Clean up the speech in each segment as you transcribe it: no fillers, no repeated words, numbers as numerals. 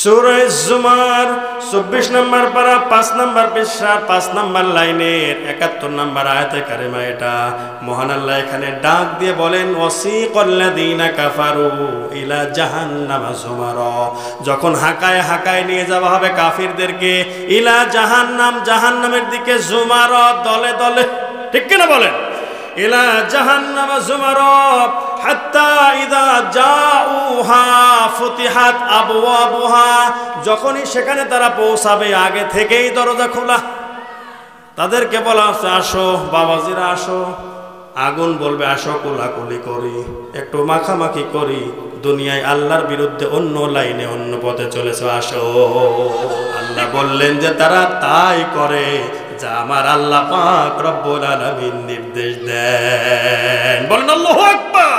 সূরা জুমার 24 নম্বর পারা 5 নম্বর পৃষ্ঠা 5 নম্বর লাইনের 71 নম্বর আয়াতে কারিমা। এটা মহান আল্লাহ এখানে ডাক দিয়ে বলেন, ওয়াসিকাল্লাযীনা কাফারু ইলা জাহান্নামা যুমারা, যখন হাকায় হাকায় নিয়ে যাওয়া হবে কাফিরদেরকে, ইলা জাহান্নাম, জাহান্নামের দিকে, যুমারা দলে দলে, ঠিক কিনা বলেন? ইলা জাহান্নামা যুমারা হাত্তা ইযা জাউহা ফুতিহাত আবওয়াবুহা, যখনই সেখানে তারা পৌঁছাবে আগে থেকেই দরজা খোলা। তাদেরকে বলা হচ্ছে, আসো বাবাজিরা আসো। আগুন বলবে, আসো কোলাকুলি করি, একটু মাখামাখি করি, দুনিয়ায় আল্লাহর বিরুদ্ধে অন্য লাইনে অন্য পথে চলেছে, আসো। আল্লাহ বললেন যে তারা তাই করে যা আমার আল্লাহ পাক রব্বুল আলামিন নির্দেশ দেন। বলেন আল্লাহু আকবার।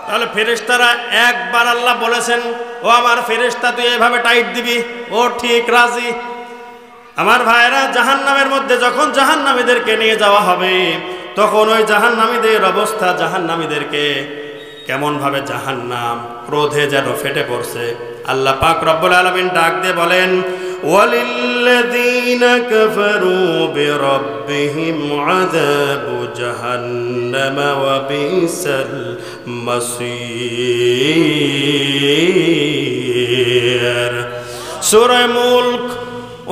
তাহলে ফেরেশতারা একবার আল্লাহ বলেছেন, ও আমার ফেরেশতা তুই এভাবে টাইট দিবি, ও ঠিক রাজি। আমার ভাইরা, জাহান্নামের মধ্যে যখন জাহান্নামীদেরকে নিয়ে যাওয়া হবে, তখন ওই জাহান্নামীদের অবস্থা, জাহান্নামীদেরকে কেমন ভাবে জাহান্নাম ক্রোধে যেন ফেটে পড়ছে। আল্লাহ পাক রব্বুল আলামিন ডাক দিয়ে বলেন, ওয়ালিল্লাযীনা কাফারু বিরাব্বিহিম আযাবু জাহান্নাম ওয়া বিসাল মাসীর। সূরা মুলক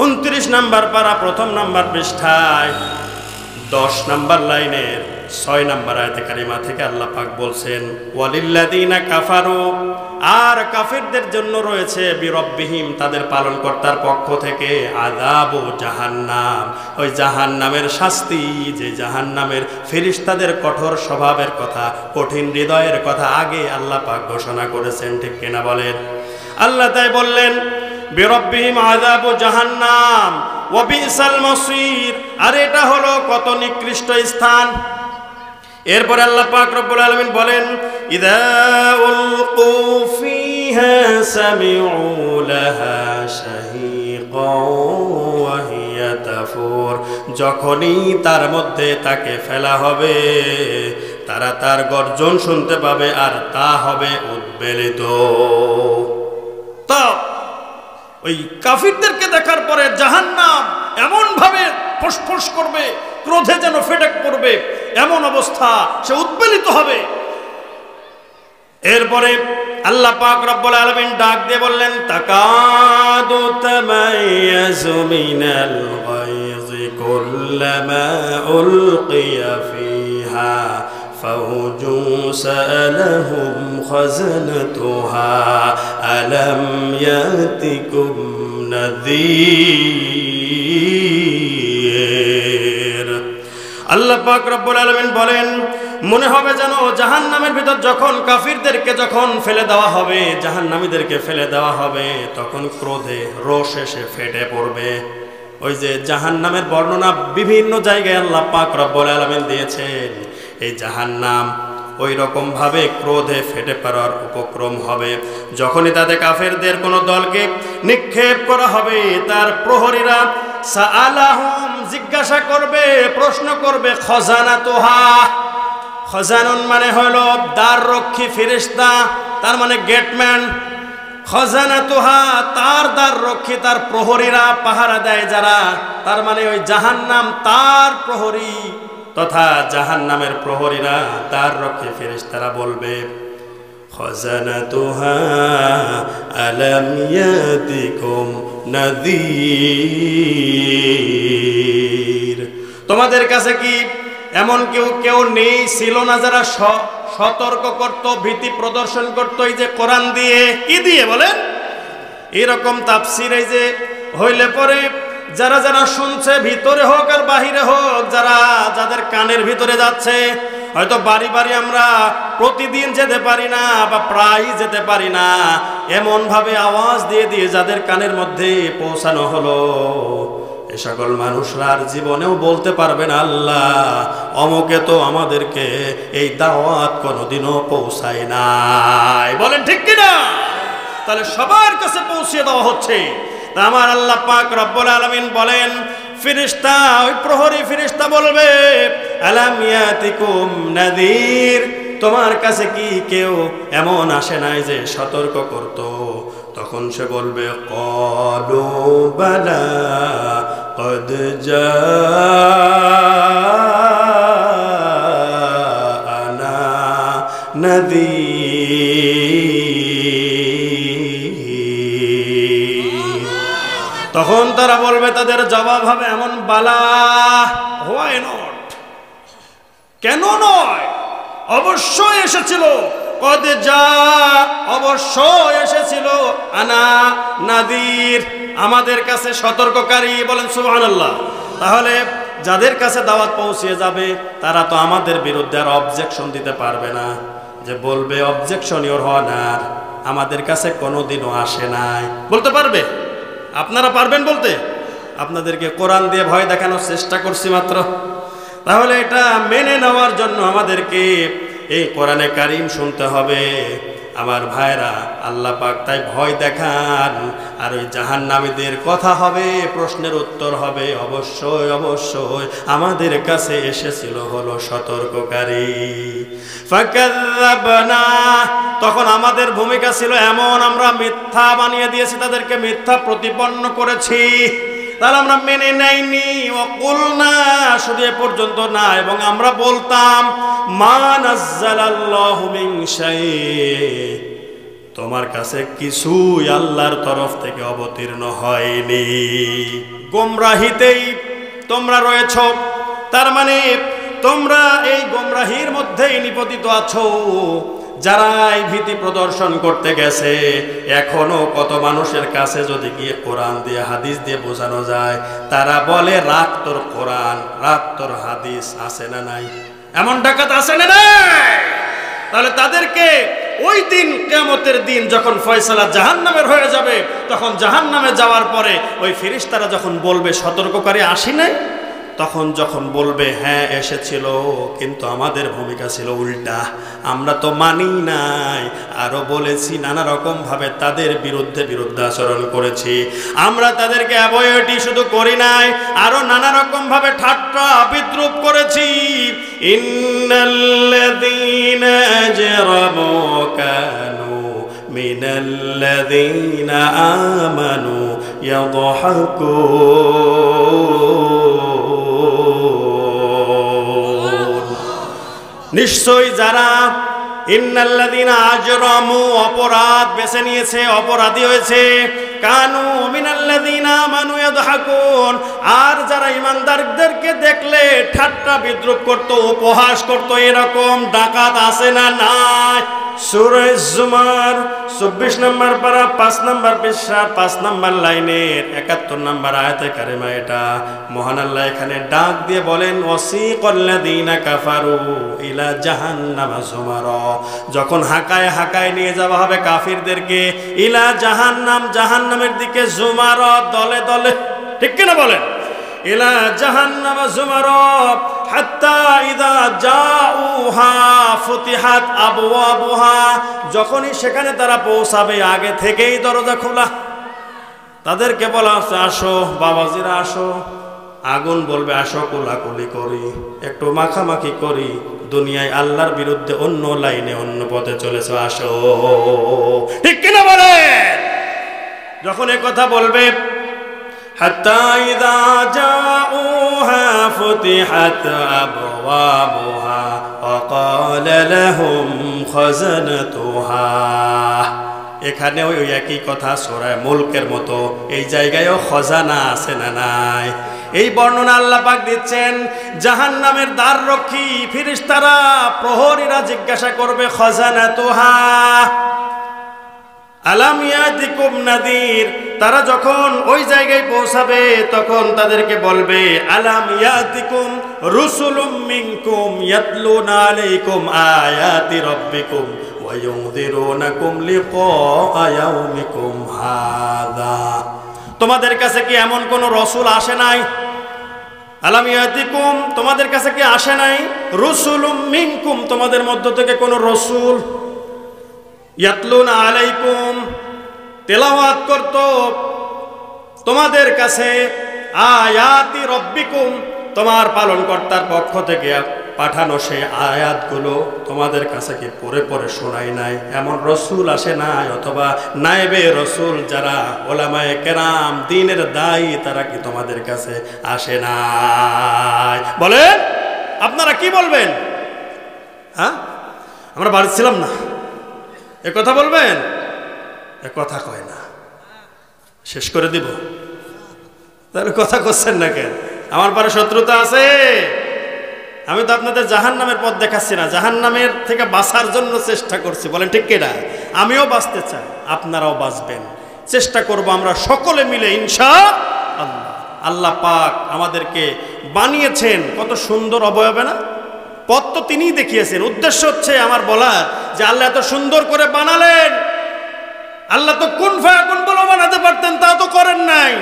29 নম্বর পারা 1 নম্বর পৃষ্ঠায় 10 নম্বর লাইনের 6 নম্বর আয়াতে কারিমা থেকে আল্লাহ পাক বলছেন, ওয়ালিল্লাযীনা কাফারু, আর কাফিরদের জন্য রয়েছে বিরব্বিহিম, তাদের পালনকর্তার পক্ষ থেকে, আযাবু জাহান্নাম, ওই জাহান্নামের শাস্তি, যে জাহান্নামের ফেরেশতাদের কঠোর স্বভাবের কথা, কঠিন হৃদয়ের কথা আগে আল্লাহ পাক ঘোষণা করেছেন, ঠিক কিনা বলেন? আল্লাহ তাই বললেন, বিরব্বিহিম আযাবু জাহান্নাম ওয়া বিসাল মাসীর, আর এটা হলো কত নিকৃষ্ট স্থান। এরপরে আল্লাহ পাক রব্বুল আলামিন বলেন, ইযা উলকু ফিহা সামিউ লাহা শাহীকাও ওয়া হিয়া তাফুর, যখনই তার মধ্যে তাকে ফেলা হবে তারা তার গর্জন শুনতে পাবে, আর তা হবে উদ্বেলিত। তা ওই কাফিরদেরকে দেখার পরে জাহান্নাম এমন ভাবে ফোঁস করবে, ক্রোধে যেন ফেটে পড়বে, এমন অবস্থা, সে উদ্বেলিত হবে। এরপরে আল্লাহ পাক রব্বুল আলামিন ডাক দিয়ে বললেন, তাকাদু তামাইয়াজু মিনাল গায়জি কুল্লামা উলকিয়া ফিহা ফাওজু সালাহুম খাযানাতুহা আলাম ইয়াতিকুম নাযীর। আল্লাহ পাক রব্বুল আলামিন বলেন, মনে হবে যেন জাহান্নামের ভিতর যখন কাফিরদেরকে যখন ফেলে দেওয়া হবে, জাহান্নামীদেরকে ফেলে দেওয়া হবে, তখন ক্রোধে রোষ এসে ফেটে পড়বে। ওই যে জাহান্নামের বর্ণনা বিভিন্ন জায়গায় আল্লাহ পাক রব্বুল আলামিন দিয়েছেন, এই জাহান্নাম ওই রকম ভাবে ক্রোধে ফেটে পড়ার উপক্রম হবে। যখনই তাদের কাফেরদের কোনো দলকে নিক্ষেপ করা হবে, তার প্রহরীরা সাআলাহুম, জিজ্ঞাসা করবে, প্রশ্ন করবে, খাজানাতুহা, খাজানুন মানে হলো দ্বাররক্ষী ফেরেশতা, তার মানে গেটম্যান। খাজানাতুহা, তার দ্বাররক্ষী, তার প্রহরীরা, পাহারা দেয় যারা, তার মানে ওই জাহান্নাম তার প্রহরী তথা জাহান্নামের প্রহরীরা, দ্বাররক্ষী ফেরেশতারা বলবে, খাজানাতুহা আলাম ইয়াতিকুম নাযীর, তোমাদের কাছে কি এমন কেউ নেই ছিল না যারা সতর্ক করত, ভীতি প্রদর্শন করত, এই যে কোরআন দিয়ে, কি দিয়ে বলেন? এরকম তাফসীর এই যে হইলে পরে যারা যারা শুনছে, ভিতরে হোক আর বাহিরে হোক, যাদের কানের ভিতরে যাচ্ছে, হয়তো বাড়ি বাড়ি আমরা প্রতিদিন যেতে পারি না বা প্রায় যেতে পারি না, এমন ভাবে আওয়াজ দিয়ে দিয়ে যাদের কানের মধ্যে পৌঁছানো হলো, এ সকল মানুষরা আর জীবনেও বলতে পারবে না, আল্লাহ অমুকে তো আমাদেরকে এই দাওয়াত কোনোদিনও পৌঁছায় নাই। বলেন ঠিক কিনা? তাহলে সবার কাছে পৌঁছে দেওয়া হচ্ছে। আমার আল্লাহ পাক রব্বুল আলামিন বলেন, ফেরেশতা, ওই প্রহরী ফেরেশতা বলবে, আলাম ইয়াতিকুম নাযীর, তোমার কাছে কি কেউ এমন আসে নাই যে সতর্ক করত? তখন তখন সে বলবে ক্বালু বালা কদ জাআনা নাযীর। তখন তারা বলবে, তাদের জবাব হবে এমন, বালা, হোয়াই নট, কেন নয়, অবশ্যই এসেছিল, কদ যা, অবশ্যই এসেছিল, আনা নাদির, আমাদের কাছে সতর্ককারী। বলেন সুবহানাল্লাহ। তাহলে যাদের কাছে দাওয়াত পৌঁছে যাবে তারা তো আমাদের বিরুদ্ধে আর অবজেকশন দিতে পারবে না, যে বলবে অবজেকশন ইওর হনার আমাদের কাছে কোনোদিনও আসে নাই, বলতে পারবে? আপনারা পারবেন বলতে? আপনাদেরকে কোরআন দিয়ে ভয় দেখানোর চেষ্টা করছি মাত্র। তাহলে এটা মেনে নেওয়ার জন্য আমাদেরকে এই কোরআনে কারিম শুনতে হবে। আমার ভাইরা, আল্লাহ পাক তাই ভয় দেখান। আর ওই জাহান্নামীদের কথা হবে, প্রশ্নের উত্তর হবে, অবশ্যই অবশ্যই আমাদের কাছে এসেছিল হলো সতর্ককারী। ফাকাযাবনা, তখন আমাদের ভূমিকা ছিল এমন, আমরা মিথ্যা বানিয়ে দিয়েছি, তাদেরকে মিথ্যা প্রতিপন্ন করেছি, তাহলে আমরা মেনে নেইনি। ওয়াকুলনা, শুধু এ পর্যন্ত না, এবং আমরা বলতাম মা নাজ্জালাল্লাহু মিন শাই, তোমার কাছে কিছুই আল্লাহর তরফ থেকে অবতীর্ণ হয়নি। গোমরাহিতেই তোমরা রয়েছ, তার মানে তোমরা এই গোমরাহির মধ্যেই নিপতিত আছো। যারা এই ভীতি প্রদর্শন করতে গেছে, এখনো কত মানুষের কাছে যদি গিয়ে কোরআন দিয়ে হাদিস দিয়ে বোঝানো যায়, তারা বলে রাখ তোর কোরআন, রাখ তোর হাদিস, আছে না নাই? এমন ডাকাত আছে না নাই? তাহলে তাদেরকে ওই দিন, কিয়ামতের দিন যখন ফয়সালা জাহান্নামের হয়ে যাবে, তখন জাহান্নামে যাওয়ার পরে ওই ফেরেশতারা যখন বলবে সতর্ককারী আসি নাই, তখন যখন বলবে হ্যাঁ এসেছিল, কিন্তু আমাদের ভূমিকা ছিল উল্টা, আমরা তো মানি নাই, আরো বলেছি, নানা রকম ভাবে তাদের বিরুদ্ধে আচরণ করেছি, আমরা তাদেরকে অ্যাভয়েডই শুধু করি নাই, আরো নানা রকম ভাবে ঠাট্টা বিদ্রুপ করেছি। ইন্নাল্লাযীনা আজরামু কানু মিনাল্লাযীনা আমানু ইয়াদহাকুন, নিশ্চয়ই যারা ইন্নাল্লাযীনা আজরামু, অপরাধ বেছে নিয়েছে, অপরাধী হয়েছে, কানু মিনাল্লাযীনা আমানু ইয়াদহাকুন, আর যারা ইমানদারদেরকে দেখলে ঠাট্টা বিদ্রুপ করত, উপহাস করত, এরকম ডাকাত আছে না নাই? সূরা জুমার 24 নম্বর পারা 5 নম্বর পৃষ্ঠা 5 নম্বর লাইনের 71 নম্বর আয়াতে কারিমা এটা। মহান আল্লাহ এখানে ডাক দিয়ে বলেন, ওয়াসিকাল্লাযীনা কাফারু ইলা জাহান্নামা যুমারা, যখন হাকায় হাকায় নিয়ে যাওয়া হবে কাফিরদেরকে, ইলা জাহান্নাম, জাহান্নামের দিকে, যুমারা, দলে দলে, ঠিক কিনা বলেন? ইলা জাহান্নামা যুমারা হাত্তা ইযা জাউহা ফুতিহাত আবওয়াবুহা, যখনই সেখানে তারা পৌঁছাবে, আগে থেকেই দরজা খোলা, তাদেরকে বলা হচ্ছে আসো বাবাজিরা আসো, আগুন বলবে আসো কোলাকুলি করি, একটু মাখামাখি করি, দুনিয়ায় আল্লাহর বিরুদ্ধে অন্য লাইনে অন্য পথে চলেছে, আসো, ঠিক কিনা বলেন? যখন এ কথা বলবে, হাত্তা ইযা জাউহা ফুতিহাত আবওয়াবুহা ওয়া ক্বালা লাহুম খাযানাতুহা, এখানেও ওই একই কথা সূরা মুলকের মতো এই জায়গায়ও খজানা আছে না নাই? এই বর্ণনা আল্লাহ পাক দিচ্ছেন, জাহান্নামের দ্বাররক্ষী ফেরেশতারা, প্রহরীরা জিজ্ঞাসা করবে খজানাতুহা আলাম ইয়াতিকুম নাদির, তারা যখন ওই জায়গায় পৌঁছাবে তখন তাদেরকে বলবে আলাম ইয়াতিকুম রুসুলুম মিনকুম ইয়াতলুনা আলাইকুম আয়াতি রাব্বিকুম ওয়া ইউনযিরুনাকুম লিকা ইয়াউমিকুম হাযা, তোমাদের কাছে কি এমন কোন রাসূল আসে নাই? আলাম ইয়াতিকুম, তোমাদের কাছে কি আসে নাই? রুসুলুম মিনকুম, তোমাদের মধ্য থেকে কোন রাসূল, ইয়াতলুনা আলাইকুম, তেলাওয়াত করত তোমাদের কাছে, আয়াতি রব্বিকুম, তোমার পালনকর্তার পক্ষ থেকে পাঠানো সেই আয়াতগুলো তোমাদের কাছে কি পড়ে পড়ে শোনাই নাই? এমন রসুল আসে নাই, অথবা নায়েবে রসুল যারা ওলামায়ে কেরাম দ্বীনের দায়ী তারা কি তোমাদের কাছে আসে নাই? বলেন, আপনারা কি বলবেন? হ্যাঁ, আমরা বাড়ি ছিলাম না, এ কথা বলবেন? এ কথা কয় না, শেষ করে দিব। তাহলে কথা করছেন না কেন? আমার পরে শত্রুতা আছে? আমি তো আপনাদের জাহান্নামের পথ দেখাচ্ছি না, জাহান্নামের থেকে বাঁচার জন্য চেষ্টা করছি। বলেন ঠিক কিনা? আমিও বাঁচতে চাই, আপনারাও বাঁচবেন, চেষ্টা করব আমরা সকলে মিলে ইনশাআল্লাহ। আল্লাহ পাক আমাদেরকে বানিয়েছেন কত সুন্দর অবয়বে না? পথ তো তিনিই দেখিয়েছেন। উদ্দেশ্য হচ্ছে আমার বলা যে আল্লাহ এত সুন্দর করে বানালেন, আল্লাহ তো কুন ফায়াকুন বলে বানাতে পারতেন, তা তো করেন নাই।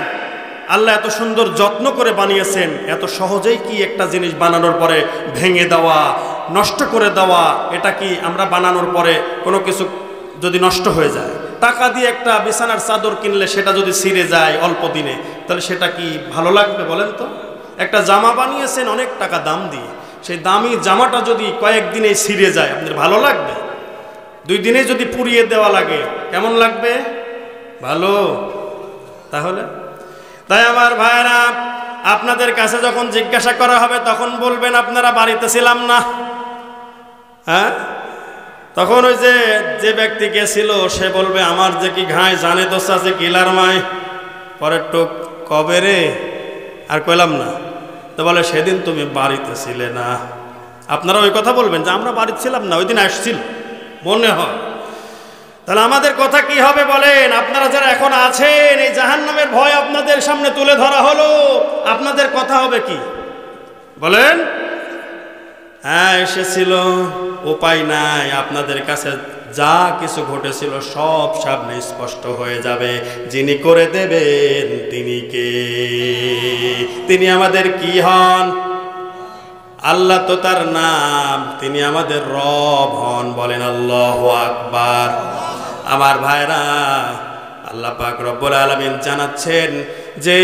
আল্লাহ এত সুন্দর যত্ন করে বানিয়েছেন, এত সহজেই কি একটা জিনিস বানানোর পরে ভেঙে দেওয়া, নষ্ট করে দেওয়া, এটা কি আমরা বানানোর পরে কোনো কিছু যদি নষ্ট হয়ে যায়, টাকা দিয়ে একটা বিছানার চাদর কিনলে সেটা যদি ছিঁড়ে যায় অল্প দিনে, তাহলে সেটা কি ভালো লাগবে? বলেন তো। একটা জামা বানিয়েছেন অনেক টাকা দাম দিয়ে, সেই দামি জামাটা যদি কয়েকদিনে ছিঁড়ে যায়, আপনাদের ভালো লাগবে? 2 দিনে যদি পুড়িয়ে দেওয়া লাগে কেমন লাগবে? ভালো। তাহলে তাই আমার ভাইরা, আপনাদের কাছে যখন জিজ্ঞাসা করা হবে তখন বলবেন আপনারা বাড়িতে ছিলাম না। হ্যাঁ, তখন ওই যে ব্যক্তি গেছিল সে বলবে আমার যে কি ঘাই জানে তো আছে কিলার মাই, পরের টোক কবে রে? আর কইলাম না। তো বলে সেদিন তুমি বাড়িতে ছিলে না। আপনারা ওই কথা বলবেন যে আমরা বাড়িতে ছিলাম না, ওই দিন আসছিল মনে হয়। তাহলে আমাদের কথা কি হবে বলেন? আপনারা যারা এখন আছেন, এই জাহান্নামের ভয় আপনাদের সামনে তুলে ধরা হলো, আপনাদের কথা হবে কি বলেন? হ্যাঁ এসেছিল, উপায় নাই, আপনাদের কাছে যা কিছু ঘটেছিল সব সামনে স্পষ্ট হয়ে যাবে। যিনি করে দেবেন তিনি কে? তিনি আমাদের কি হন? আল্লাহ তো তার নাম, তিনি আমাদের রব হন। বলেন আল্লাহু আকবার। আমার ভাইরা, আল্লাহ পাক রব্বুল আলামিন জানাচ্ছেন যে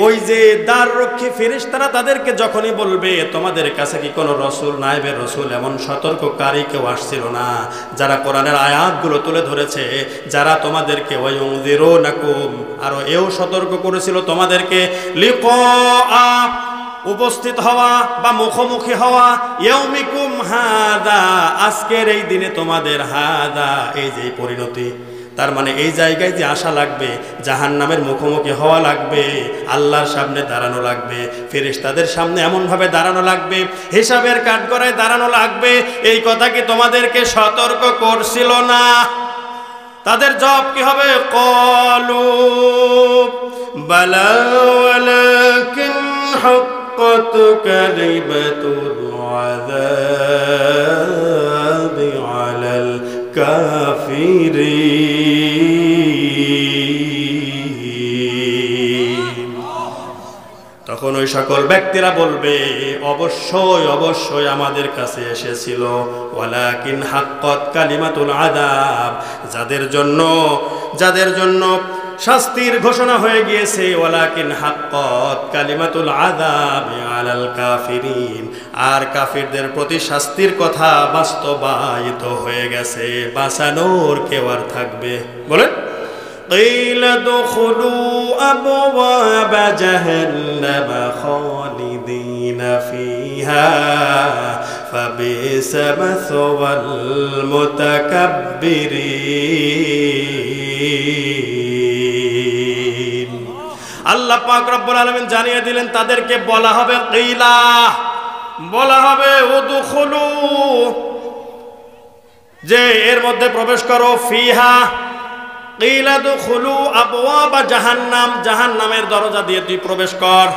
ওই যে দ্বাররক্ষী ফেরেশতারা তাদেরকে যখনই বলবে তোমাদের কাছে কি কোনো রসুল, নায়েবে রসুল, এমন সতর্ককারী কেউ আসছিল না যারা কোরআনের আয়াতগুলো তুলে ধরেছে, যারা তোমাদেরকে ওয়ায়ুনযিরুনাকুম, আরো এও সতর্ক করেছিল তোমাদেরকে লিকা উপস্থিত হওয়া বা মুখোমুখি হওয়া, ইয়াউমিকুম হাদা, আজকের এই দিনে তোমাদের, হাদা এই যে পরিণতি, তার মানে এই জায়গায় যে আসা লাগবে, জাহান্নামের মুখোমুখি হওয়া লাগবে, আল্লাহর সামনে দাঁড়ানো লাগবে, ফেরেশতাদের সামনে এমনভাবে দাঁড়ানো লাগবে, হিসাবের কাঠগড়ায় দাঁড়ানো লাগবে। এই কথা কি তোমাদেরকে সতর্ক করছিল না? তাদের জবাব কি হবে? ক্বালু বালা ওয়ালাকিন হাক্কাত কালিমাতুল আযাবি আলাল কাফিরিন। তখন ওই সকল ব্যক্তিরা বলবে অবশ্যই অবশ্যই আমাদের কাছে এসেছিল, ওয়ালাকিন হাক্কাত কালিমাতুল আযাব, যাদের জন্য শাস্তির ঘোষণা হয়ে গিয়েছে, ওয়ালাকিন হাক্কাত কালিমাতুল আযাব আলাল কাফিরিন, আর কাফিরদের প্রতি শাস্তির কথা বাস্তবায়িত হয়ে গেছে, বাঁচানোর কেউ আর থাকবে? বলেন قيل ادخلوا أبواب جهنم خالدين فيها فبئس مثوى المتكبرين। আল্লাহ পাক রব্বুল আলামিন জানিয়ে দিলেন তাদেরকে বলা হবে কিলা, বলা হবে উদখুলু, যে এর মধ্যে প্রবেশ করো, ফিহা কিলা দুখুলু আবওয়াবা জাহান্নাম, জাহান্নামের দরজা দিয়ে তুই প্রবেশ কর,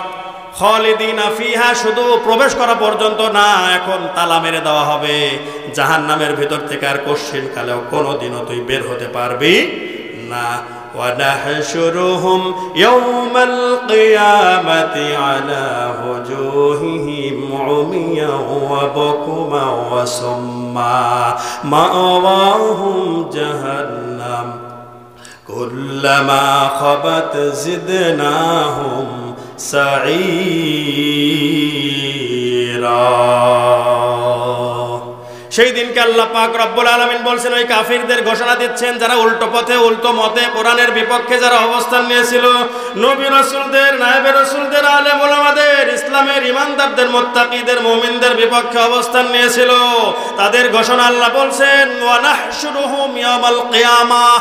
খালিদিনা ফিহা, শুধু প্রবেশ করা পর্যন্ত না, এখন তালা মেরে দেওয়া হবে, জাহান্নামের ভিতর থেকে আর কোশ্চিন কালেও কোনোদিনও তুই বের হতে পারবি না। ونحشرهم يوم القيامة على وجوههم عميا وبكما وصما مأواهم جهنم كلما خبت زدناهم সাঈরা। সেই দিনকে আল্লাহ পাক রব্বুল আলামিন বলছেন ওই কাফিরদের ঘোষণা দিচ্ছেন যারা উল্টো পথে উল্টো মতে কোরআনের বিপক্ষে যারা অবস্থান নিয়েছিল, নবী রাসূলদের, নায়েবে রাসূলদের, আলেম ওলামাদের, ইসলামের ইমানদারদের, মুত্তাকিদের, মুমিনদের বিপক্ষে অবস্থান নিয়েছিল, তাদের ঘোষণা আল্লাহ বলছেন ওয়া নাহশুরুহুম ইয়াওমাল কিয়ামাহ,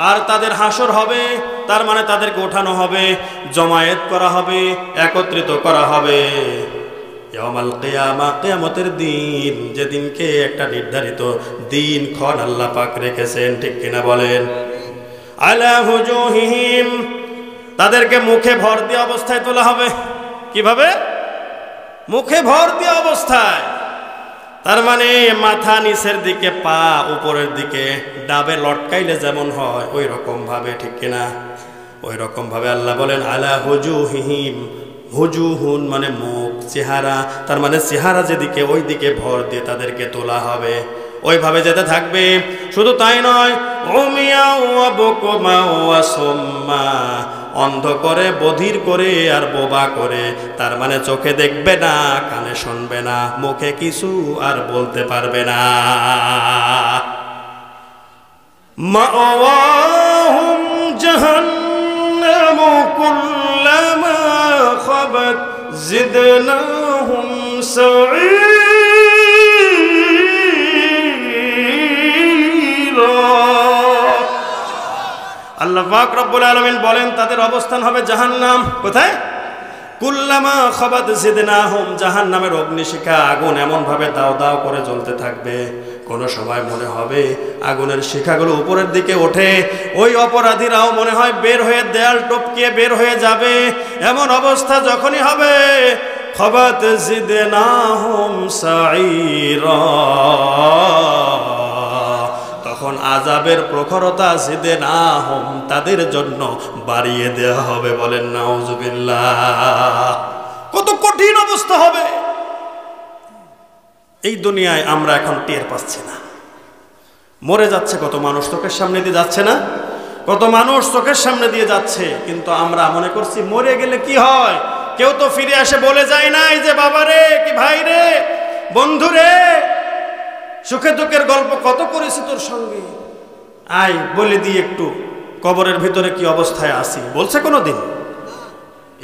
আর তাদের হাসর হবে, তার মানে তাদেরকে ওঠানো হবে, জমায়েত করা হবে, একত্রিত করা হবে ইয়াউমাল কিয়ামা, কিয়ামতের দিন, যেদিনকে একটা নির্ধারিত দিন ক্ষণ আল্লাহ পাক রেখেছেন, ঠিক কিনা বলেন? আলা হুজুহিহিম, তাদেরকে মুখে ভর দিয়ে অবস্থায় তোলা হবে। কিভাবে? মুখে ভর দিয়ে অবস্থায়, তার মানে মাথা নিচের দিকে, পা উপরের দিকে, ডাবে লটকাইলে যেমন হয় ওই রকম ভাবে, ঠিক কিনা? ওই রকম ভাবে আল্লাহ বলেন আলা হুজুহিহিম, হুজুহুন মানে মুখ, চেহারা, তার মানে চেহারা যেদিকে ওই দিকে ভর দিয়ে তাদেরকে তোলা হবে, ওইভাবে যেতে থাকবে। শুধু তাই নয়, উমিয়া ওয়া বুকুমা ওয়া সুম্মা, অন্ধ করে, বধির করে আর বোবা করে, তার মানে চোখে দেখবে না, কানে শুনবে না, মুখে কিছু আর বলতে পারবে না। মাওয়াহুম জাহান্নামু কুল্লামা খাবাত জিদনাহুম সাঈরা। আল্লাহ পাক রব্বুল আলামিন বলেন তাদের অবস্থান হবে জাহান্নাম। কোথায়? কুল্লামা খাবাত জিদনাহুম, জাহান্নামের অগ্নিশিখা, আগুন এমন ভাবে দাও দাও করে জ্বলতে থাকবে, কোনো সময় মনে হবে আগুনের শিখাগুলো উপরের দিকে ওঠে, ওই অপরাধীরাও মনে হয় বের হয়ে দেয়াল টপকিয়ে বের হয়ে যাবে। এমন অবস্থা যখনই হবে, খাবাত জিদনাহুম সাঈরা, তখন আযাবের প্রখরতা জিদনাহুম, তাদের জন্য বাড়িয়ে দেওয়া হবে। বলেন নাউযুবিল্লাহ। কত কঠিন অবস্থা হবে এই দুনিয়ায়, আমরা এখন টের পাচ্ছি না। মরে যাচ্ছে কত মানুষ, চোখের সামনে দিয়ে যাচ্ছে না? কত মানুষ চোখের সামনে দিয়ে যাচ্ছে, কিন্তু আমরা মনে করছি মরে গেলে কি হয়। কেউ তো ফিরে আসে বলে যায় নাই যে বাবা রে, কি ভাই রে, বন্ধু রে, সুখে দুঃখের গল্প কত করেছি তোর সঙ্গে, আয় বলে দিয়ে একটু কবরের ভিতরে কি অবস্থায় আছি, বলছে কোনো দিন?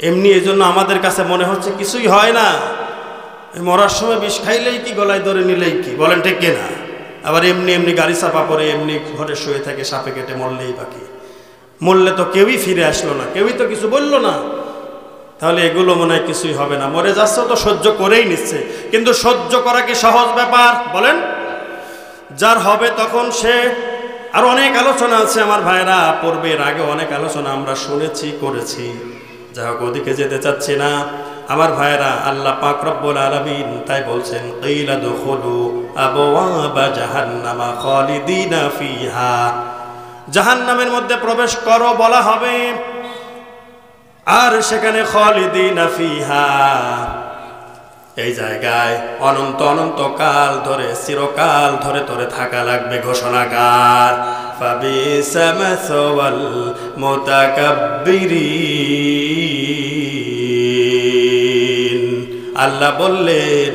এমনি এই জন্য আমাদের কাছে মনে হচ্ছে কিছুই হয় না, মরার সময় বিষ খাইলেই কি, গলায় ধরে নিলেই কি, বলেন ঠিক কিনা? আবার এমনি এমনি গাড়ি চাপা পরে এমনি ঘরে শুয়ে থাকে, সাপে কেটে মরলেই বাকি। মরলে তো কেউই ফিরে আসলো না, কেউই তো কিছু বললো না, তাহলে এগুলো মনে হয় কিছুই হবে না। মরে যাচ্ছে তো সহ্য করেই নিচ্ছে, কিন্তু সহ্য করা কি সহজ ব্যাপার? বলেন। যার হবে তখন সে, আর অনেক আলোচনা আছে আমার ভাইরা, পূর্বের আগে অনেক আলোচনা আমরা শুনেছি, করেছি, যাই হোক ওদিকে যেতে চাচ্ছি না আমার ভাইরা। আল্লাহ পাক রব্বুল আলামিন তাই বলছেন কিলা দুখুলু আবওয়াবা জাহান্নামা খালিদিনা ফিহা, জাহান্নামের মধ্যে প্রবেশ করো বলা হবে, আর সেখানে খালিদিনা ফিহা, এই জায়গায় অনন্ত অনন্ত কাল ধরে, চিরকাল ধরে ধরে থাকা লাগবে। ঘোষণাকার ফাবিসা মাসওয়াল মুতাকাব্বিরিন, আল্লাহ বললেন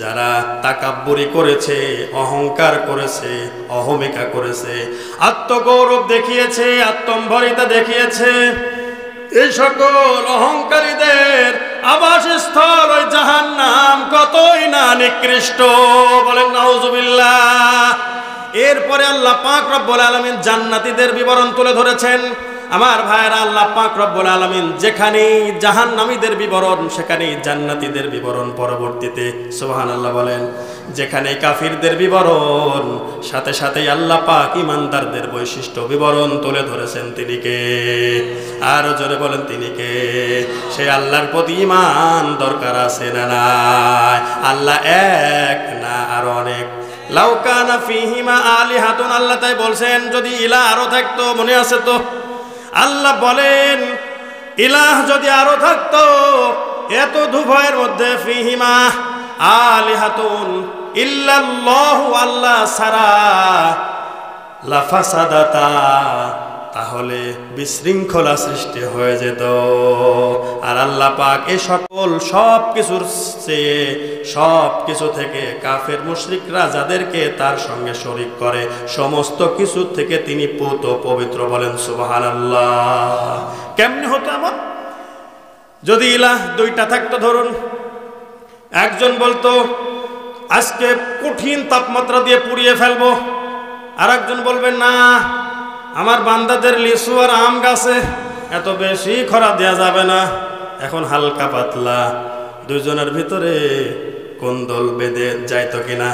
যারা তাকাব্বুরি করেছে, অহংকার করেছে, অহমিকা করেছে, আত্মগৌরব দেখিয়েছে, আত্মম্ভরিতা দেখিয়েছে, এই সকল অহংকারীদের আবাসস্থল ওই জাহান্নাম, কতই না নিকৃষ্ট। বলেন নাউযুবিল্লাহ। এরপরে আল্লাহ পাক রব্বুল আলামিন জান্নাতীদের বিবরণ তুলে ধরেছেন। আমার ভাইরা, আল্লাহ পাক রব্বুল আলামিন যেখানে জাহান্নামীদের বিবরণ, সেখানে জান্নাতীদের বিবরণ পরবর্তীতে, সুবহানাল্লাহ বলেন। যেখানে কাফিরদের বিবরণ, সাথে সাথেই আল্লাহ পাক ইমানদারদের বৈশিষ্ট্য বিবরণ তুলে ধরেছেন। তিনি কে? আরো জোরে বলেন তিনি কে? সেই আল্লাহর প্রতি ঈমান দরকার আছে না নাই? আল্লাহ এক না আরো অনেক। লাউ কানা ফীহিমা আলিহাতুন, আল্লাহ তাই বলছেন যদি ইলাহ আরো থাকতো, মনে আছে তো? আল্লাহ বলেন ইলাহ যদি আরো থাকতো, এত দুভয়ের মধ্যে ফীহিমা আলিহাতুন ইল্লাল্লাহু, আল্লাহ ছাড়া, লাফাসাদাতা, তাহলে বিশৃঙ্খলা সৃষ্টি হয়ে যেত। আর আল্লাহ পাক এই সকল সব কিছুর চেয়ে সব কিছু থেকে কাফের মুশরিকরা যাদেরকে তার সঙ্গে শরীক করে সমস্ত কিছু থেকে তিনি পুত পবিত্র। বলেন সুবহানাল্লাহ। কেমনে হতো আমার যদি ইলাহ দুইটা থাকতো? ধরুন একজন বলতো আজকে কঠিন তাপমাত্রা দিয়ে পুড়িয়ে ফেলবো, আর একজন বলবে না আমার বান্দাদের লিচু আর আম গাছে এত বেশি খরা দেয়া যাবে না, এখন হালকা পাতলা। দুজনের ভিতরে কোন্দল বেঁধে যাইতো কিনা?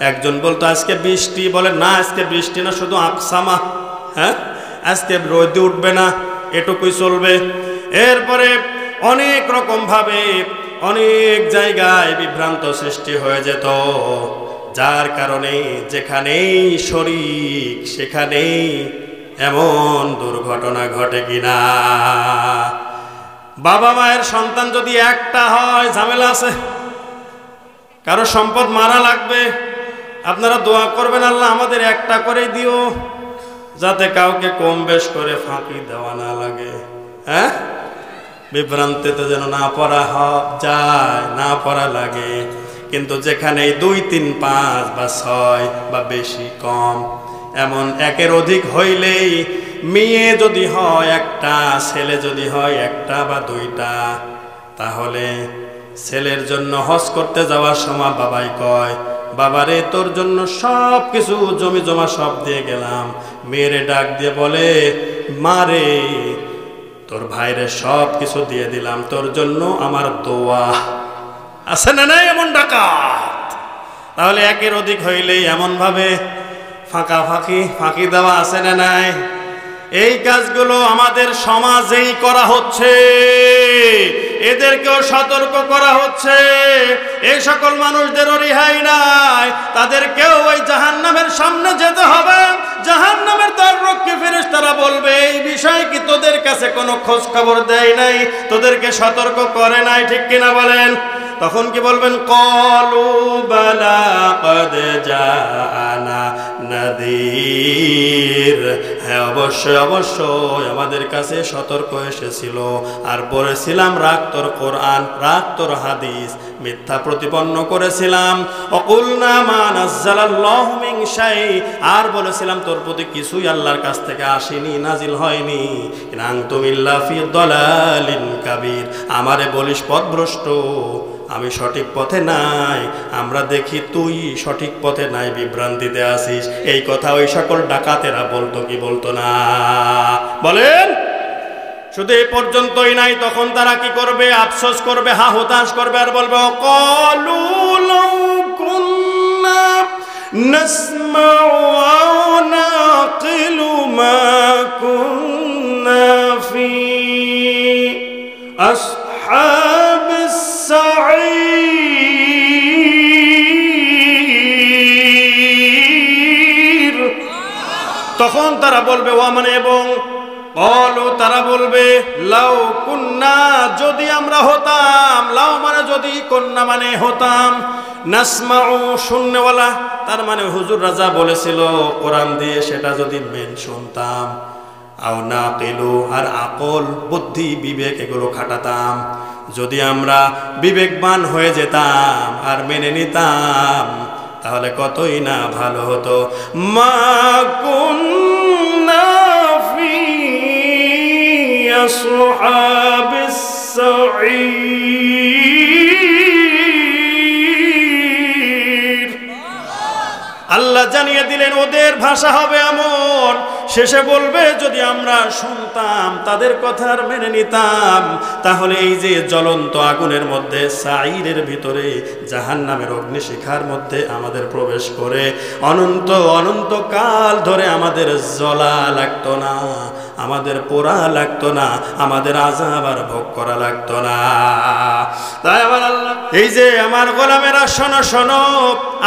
একজন বলতো আজকে বৃষ্টি, বলে না আজকে বৃষ্টি না, শুধু আকসামা, হ্যাঁ আজকে রোদ উঠবে না, এটুকুই চলবে। এরপরে অনেক রকম ভাবে অনেক জায়গায় বিভ্রান্ত সৃষ্টি হয়ে যেত, যার কারণে যেখানেই শরীক সেখানেই এমন দুর্ঘটনা ঘটে কিনা। বাবা মায়ের সন্তান যদি একটা হয় ঝামেলা আছে, কারো সম্পদ মারা লাগবে, আপনারা দোয়া করবেন আল্লাহ আমাদের একটা করে দিও, যাতে কাউকে কম বেশ করে ফাঁকি দেওয়া না লাগে। হ্যাঁ, বিভ্রান্তিতে যেন না পড়া যায়, না পড়া লাগে। কিন্তু যেখানে 2, 3, 5 বা 6 বা বেশি কম এমন একের অধিক হইলেই, মেয়ে যদি হয় একটা, ছেলে যদি হয় একটা বা 2টা, তাহলে ছেলের জন্য হজ করতে যাওয়ার সময় বাবাই কয় বাবারে তোর জন্য সব কিছু জমি জমা সব দিয়ে গেলাম। মেয়েরে ডাক দিয়ে বলে মারে তোর ভাইরে সব কিছু দিয়ে দিলাম, তোর জন্য আমার দোয়া। আছে না নাই এমন ডাকাত? তাহলে একের অধিক হইলেই এমন ভাবে ফাঁকি দেওয়া আছে না নাই? এই কাজগুলো আমাদের সমাজেই করা হচ্ছে, এদেরকেও সতর্ক করা হচ্ছে। এই সকল মানুষদেরও রেহাই নাই, তাদেরকেও ওই জাহান্নামের সামনে যেতে হবে। জাহান্নামের দ্বাররক্ষী ফেরেশতারা বলবে এই বিষয়ে কি তোদের কাছে কোনো খোঁজ খবর দেয় নাই, তোদেরকে সতর্ক করে নাই, ঠিক কিনা বলেন? তখন কি বলবেন? ক্বালু বালা ক্বাদ জাআনা নাযীর। হ্যাঁ অবশ্যই অবশ্যই আমাদের কাছে সতর্ক এসেছিল, আর বলেছিলাম রাখ তোর কোরআন, রাখ তোর হাদিস, মিথ্যা প্রতিপন্ন করেছিলাম। অকুলনা মা নাযালাল্লাহু মিন শাই, আর বলেছিলাম তোর প্রতি কিছুই আল্লাহর কাছ থেকে আসেনি, নাজিল হয়নি। ইন আনতুম ইল্লা ফি দালালিন কাবীর, আমারে বলিস পথভ্রষ্ট, আমি সঠিক পথে নাই, আমরা দেখি তুই সঠিক পথে নাই, বিভ্রান্তিতে আসিস। এই কথা ওই সকল ডাকাতেরা বলতো কি বলতো না? বলেন। শুধু এই পর্যন্তই নাই, তখন তারা কি করবে? আফসোস করবে, হা হতাশ করবে, আর বলবে ক্বালু লাউ কুন্না নাসমাউ আও নাকিলু মা কুন্না ফি আসহাবিস সাঈর। তখন তারা বলবে ওয়া মানে এবং বলো, তারা বলবে লাউ কুন্না, যদি আমরা হতাম, লাউ মানে যদি, কুন্না মানে হতাম, নাসমাউ শুননেওয়ালা, তার মানে হুজুর রাজা বলেছিল কোরআন দিয়ে সেটা যদি শুনতাম, আও নাকিলু আর আকল বুদ্ধি বিবেক এগুলো খাটাতাম, যদি আমরা বিবেকবান হয়ে যেতাম আর মেনে নিতাম তাহলে কতই না ভালো হতো। মা কুন্না ফি আসহাবিস সাঈর। আল্লাহ জানিয়ে দিলেন ওদের ভাষা হবে এমন, শেষে বলবে যদি আমরা শুনতাম তাদের কথা আর মেনে নিতাম তাহলে এই যে জ্বলন্ত আগুনের মধ্যে, সাঈরের ভিতরে, জাহান্নামের অগ্নিশিখার মধ্যে আমাদের প্রবেশ করে অনন্ত অনন্ত কাল ধরে আমাদের জ্বলা লাগতো না, আমাদের পোড়া লাগতো না, আমাদের আযাব আর ভোগ করা লাগতো না। তাই আমার আল্লাহ এই যে আমার গোলামেরা শোনো শোনো,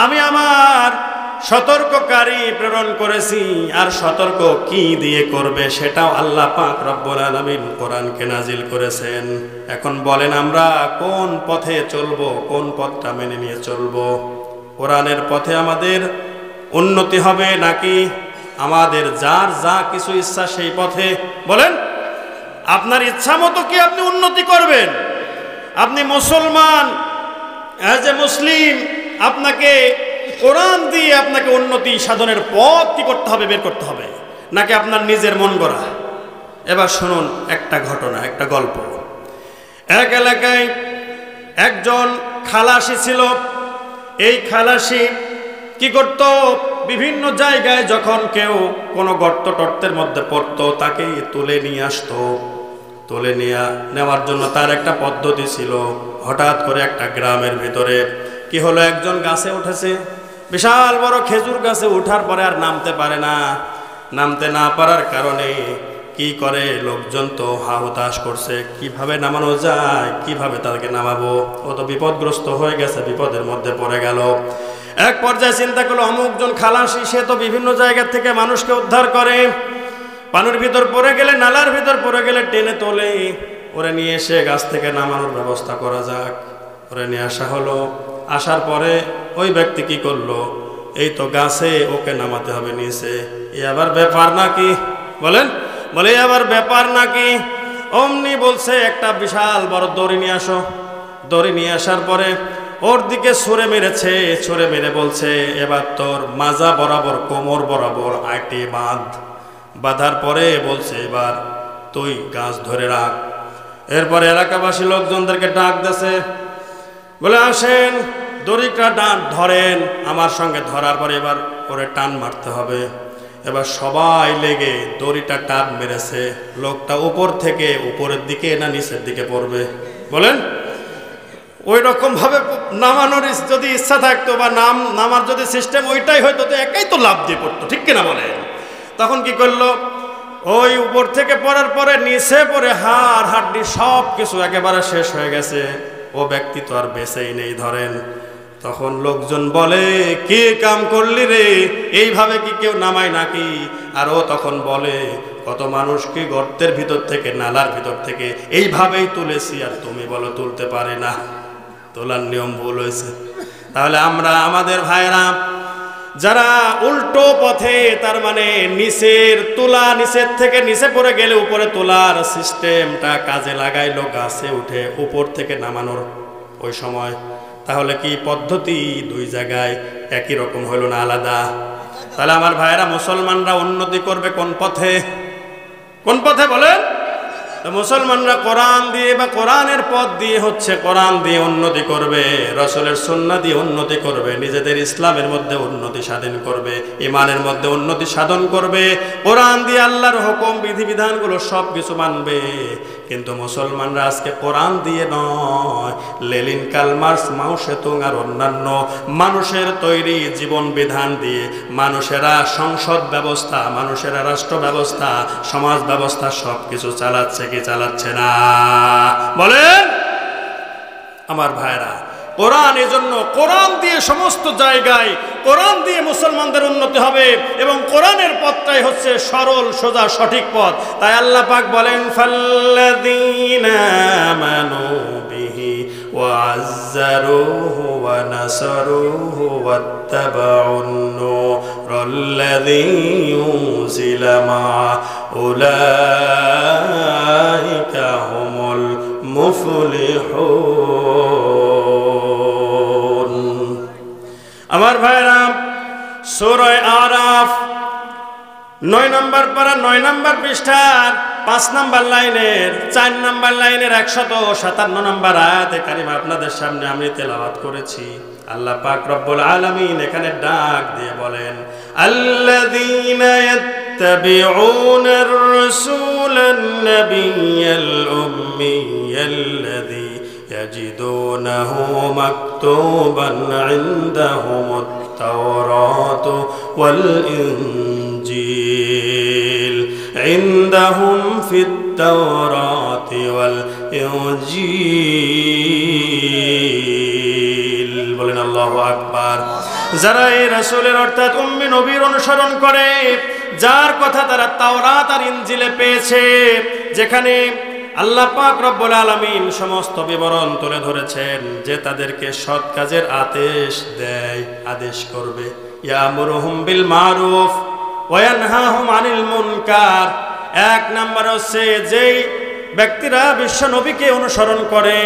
আমি আমার সতর্ককারী প্রেরণ করেছি, আর সতর্ক কি দিয়ে করবে সেটাও আল্লাহ পাক রব্বুল আলামিন কোরআনকে নাজিল করেছেন। এখন বলেন আমরা কোন পথে চলবো, কোন পথটা মেনে নিয়ে চলবো? কোরআনের পথে আমাদের উন্নতি হবে নাকি আমাদের যার যা কিছু ইচ্ছা সেই পথে বলেন আপনার ইচ্ছা মতো কি আপনি উন্নতি করবেন? আপনি মুসলমান, অ্যাজ এ মুসলিম, আপনাকে কোরআন দিয়ে আপনাকে উন্নতি সাধনের পথ কি করতে হবে, বের করতে হবে, নাকি আপনার নিজের মন গড়া? এবার শুনুন একটা ঘটনা, একটা গল্প। এক এলাকায় একজন খালাসি ছিল। এই খালাসি কি করত? বিভিন্ন জায়গায় যখন কেউ কোনো গর্ত টর্তের মধ্যে পড়তো তাকে তুলে নিয়ে আসতো। তুলে নেওয়ার জন্য তার একটা পদ্ধতি ছিল। হঠাৎ করে একটা গ্রামের ভিতরে কি হলো, একজন গাছে উঠেছে, বিশাল বড় খেজুর গাছে উঠার পরে আর নামতে পারে না। নামতে না পারার কারণে কি করে, লোকজন তো হাহুতাশ করছে, কিভাবে নামানো যায়, কিভাবে তাকে নামাবো, ও তো বিপদগ্রস্ত হয়ে গেছে, বিপদের মধ্যে পড়ে গেল। এক পর্যায়ে চিন্তা করলো, অমুকজন খালাসি, সে তো বিভিন্ন জায়গা থেকে মানুষকে উদ্ধার করে, পানির ভিতর পড়ে গেলে, নালার ভিতর পড়ে গেলে টেনে তোলে, ওরে নিয়ে এসে গাছ থেকে নামানোর ব্যবস্থা করা যাক। ওরে নিয়ে আসা হলো। আসার পরে ওই ব্যক্তি কি করলো, এই তো গাছে, ওকে নামাতে হবে নিচে। এ আবার ব্যাপার নাকি বলেন? বলে আবার ব্যাপার নাকি? অমনি বলছে একটা বিশাল বড় দড়ি নিয়ে আসো। দড়ি নিয়ে আসার পরে ওর দিকে ছুঁড়ে মেরেছে। ছুঁড়ে মেরে বলছে, এবার তোর মাজা বরাবর, কোমর বরাবর আইটে বাঁধার পরে বলছে, এবার তুই গাছ ধরে রাখ। এরপরে এলাকাবাসী লোকজনদেরকে ডাক দিয়েছে, বলে আসেন, দড়িটা ধরেন আমার সঙ্গে। ধরার পরে এবার ওরে টান মারতে হবে। এবার সবাই লেগে দড়িটা টান মেরেছে। লোকটা উপর থেকে উপরের দিকে না নিচের দিকে পড়বে বলেন? ওই রকম ভাবে নামানোর যদি ইচ্ছা থাকতো বা নামার যদি সিস্টেম ওইটাই হয়তো, তো একাই তো লাভ দিয়ে পড়তো, ঠিক কিনা বলেন? তখন কি করলো, ওই উপর থেকে পড়ার পরে নিচে পড়ে হাড় হাড্ডি সব কিছু একেবারে শেষ হয়ে গেছে। ও ব্যক্তি তো আর বেঁচেই নেই ধরেন। তখন লোকজন বলে, কে কাম করলি রে, এইভাবে কি কেউ নামায় নাকি? আর ও তখন বলে, কত মানুষকে গর্তের ভিতর থেকে, নালার ভিতর থেকে এইভাবেই তুলেছি, আর তুমি বলো তুলতে পারে না। তোলার নিয়ম ভুল হয়েছে। তাহলে আমরা, আমাদের ভাইরা যারা উল্টো পথে, তার মানে নিচের থেকে নিচে পড়ে গেলে উপরে তোলার সিস্টেমটা কাজে লাগাইলো গাছে উঠে উপর থেকে নামানোর ওই সময়, তাহলে কি পদ্ধতি দুই জায়গায় একই রকম হইল না, আলাদা? তাহলে আমার ভাইয়েরা, মুসলমানরা উন্নতি করবে কোন পথে? কোন পথে বলেন? মুসলমানরা কোরআন দিয়ে বা কোরআনের পথ দিয়ে হচ্ছে, কোরআন দিয়ে উন্নতি করবে, রাসূলের সুন্নাহ দিয়ে উন্নতি করবে, নিজেদের ইসলামের মধ্যে উন্নতি সাধন করবে, ইমানের মধ্যে উন্নতি সাধন করবে, কোরআন দিয়ে আল্লাহর হুকুম বিধিবিধানগুলো সব কিছু মানবে। কিন্তু মুসলমানরা আজকে কোরআন দিয়ে নয়, লেনিন, কার্ল মার্কস, মাও সেতুং আর অন্যান্য মানুষের তৈরি জীবন বিধান দিয়ে মানুষেরা সংসদ ব্যবস্থা, মানুষেরা রাষ্ট্র ব্যবস্থা, সমাজ ব্যবস্থা সব কিছু চালাচ্ছে কি চালাচ্ছে না বলেন? আমার ভাইরা, কোরআন, এজন্য কোরআন দিয়ে সমস্ত জায়গায়, কোরআন দিয়ে মুসলমানদের উন্নতি হবে, এবং কোরআনের পথটাই হচ্ছে সরল সোজা সঠিক পথ। তাই আল্লাহ পাক বলেন, ফাল্লাযীনা আমানু বিহি ওয়া আযযারুহু ওয়া নাসারুহু ওয়াত্তাবাউন নূরাল্লাযী উনজিলা মা'আ উলাইকা হুমুল মুফলিহুন। আমার ভাইরা, সূরা আরাফ 9 নম্বর পারা 9 নম্বর পৃষ্ঠার 5 নম্বর লাইনের 4 নম্বর লাইনের 157 নম্বর আয়াতে কারিমা আপনাদের সামনে আমি তেলাওয়াত করেছি। আল্লাহ পাক রব্বুল আলামিন এখানে ডাক দিয়ে বলেন, আল্লাযীনা ইয়াত্তাবিউনার রাসূলান নাবিয়্যাল উম্মিয়্যাল্লাযী ইয়াজিদুনাহু মাকতুবান ইনদাহুমুত তাওরাতু ওয়াল ইনজিল ইনদাহুম ফিত তাওরাতি ওয়াল ইনজিল। বলেন আল্লাহু আকবার। যারা এই রাসূলের অর্থাৎ উম্মি নবীর অনুসরণ করে, যার কথা তারা তাওরাত আর ইনজিলে পেয়েছে, যেখানে আল্লাহ পাক রব্বুল আলামিন সমস্ত বিবরণ তুলে ধরেছেন যে তাদেরকে সৎ কাজের আদেশ দেয়, আদেশ করবে। ইয়ামুরুহুম বিল মারুফ ওয়া ইয়ানহাহুম আনিল মুনকার। এক নাম্বার হচ্ছে যেই ব্যক্তিরা বিশ্ব নবীকে অনুসরণ করে,